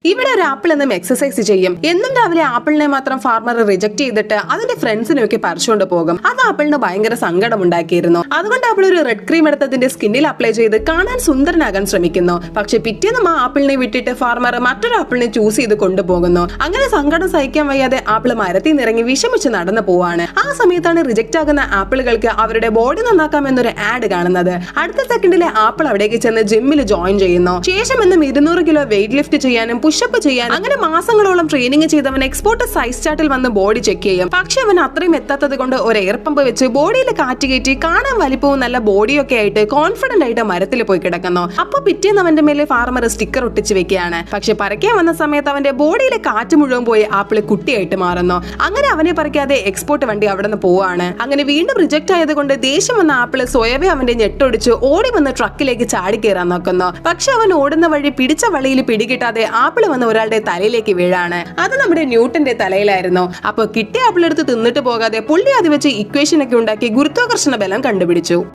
ഇവിടെ ഒരു ആപ്പിൾ എന്നും എക്സസൈസ് ചെയ്യും. എന്നും രാവിലെ ആപ്പിളിനെ മാത്രം ഫാർമർ റിജക്ട് ചെയ്തിട്ട് അതിന്റെ ഫ്രണ്ട്സിനൊക്കെ പറിച്ചുകൊണ്ട് പോകും. അത് ആപ്പിളിന് ഭയങ്കര സങ്കടം ഉണ്ടാക്കിയിരുന്നു. അതുകൊണ്ട് ആപ്പിൾ ഒരു റെഡ് ക്രീം എടുത്തതിന്റെ സ്കിന്നിൽ അപ്ലൈ ചെയ്ത് കാണാൻ സുന്ദരനാകാൻ ശ്രമിക്കുന്നു. പക്ഷെ പിറ്റേന്നും ആ ആപ്പിളിനെ വിട്ടിട്ട് ഫാർമർ മറ്റൊരു ആപ്പിളിനെ ചൂസ് ചെയ്ത് കൊണ്ടുപോകുന്നു. അങ്ങനെ സങ്കടം സഹിക്കാൻ വയ്യാതെ ആപ്പിൾ മരത്തിൽ നിന്നിറങ്ങി വിഷമിച്ച് നടന്നു പോവാണ്. ആ സമയത്താണ് റിജക്ട് ആകുന്ന ആപ്പിളുകൾക്ക് അവരുടെ ബോഡി നന്നാക്കാമെന്നൊരു ആഡ് കാണുന്നത്. അടുത്ത സെക്കൻഡിലെ ആപ്പിൾ അവിടേക്ക് ചെന്ന് ജിമ്മിൽ ജോയിൻ ചെയ്യുന്നു. ശേഷം എന്നും 200 കിലോ വെയിറ്റ് ലിഫ്റ്റ് ചെയ്യാനും പുഷപ്പ് ചെയ്യാൻ അങ്ങനെ മാസങ്ങളോളം ട്രെയിനിങ് ചെയ്തവൻ എക്സ്പോർട്ട് സൈസ് ചാർട്ടിൽ വന്ന് ബോഡി ചെക്ക് ചെയ്യും. പക്ഷെ അവൻ അത്രയും എത്താത്തത് കൊണ്ട് ഒരു എയർ പമ്പ് വെച്ച് ബോഡിയിൽ കാറ്റ് കയറ്റി കാണാൻ വലിപ്പവും നല്ല ബോഡിയൊക്കെ ആയിട്ട് കോൺഫിഡന്റ് ആയിട്ട് മരത്തിൽ പോയി കിടക്കുന്നു. അപ്പൊ പിറ്റേന്ന് അവന്റെ മേലെ ഫാർമർ സ്റ്റിക്കർ ഒട്ടിച്ച് വെക്കുകയാണ്. പക്ഷെ പറിക്കാൻ വന്ന സമയത്ത് അവന്റെ ബോഡിയിലെ കാറ്റ് മുഴുവൻ പോയി ആപ്പിള് കുട്ടിയായിട്ട് മാറുന്നു. അങ്ങനെ അവനെ പറിക്കാതെ എക്സ്പോർട്ട് വണ്ടി അവിടെ നിന്ന് പോവാണ്. അങ്ങനെ വീണ്ടും റിജക്ട് ആയത് കൊണ്ട് ദേഷ്യം വന്ന ആപ്പിള് സ്വയവേ അവന്റെ ഞെട്ടൊടിച്ച് ഓടി വന്ന് ട്രക്കിലേക്ക് ചാടി കയറാൻ നോക്കുന്നു. പക്ഷെ അവൻ ഓടുന്ന വഴി പിടിച്ച വളിയിൽ പിടികിട്ടാതെ ആപ്പിള് വന്ന് ഒരാളുടെ തലയിലേക്ക് വീഴാണ്. അത് നമ്മുടെ ന്യൂട്ടന്റെ തലയിലായിരുന്നു. അപ്പൊ കിട്ടിയ ആപ്പിൾ എടുത്ത് തിന്നിട്ട് പോകാതെ പുള്ളി അത് വെച്ച് ഇക്വേഷൻ ഒക്കെ ഉണ്ടാക്കി ഗുരുത്വാകർഷണ ബലം കണ്ടുപിടിച്ചു.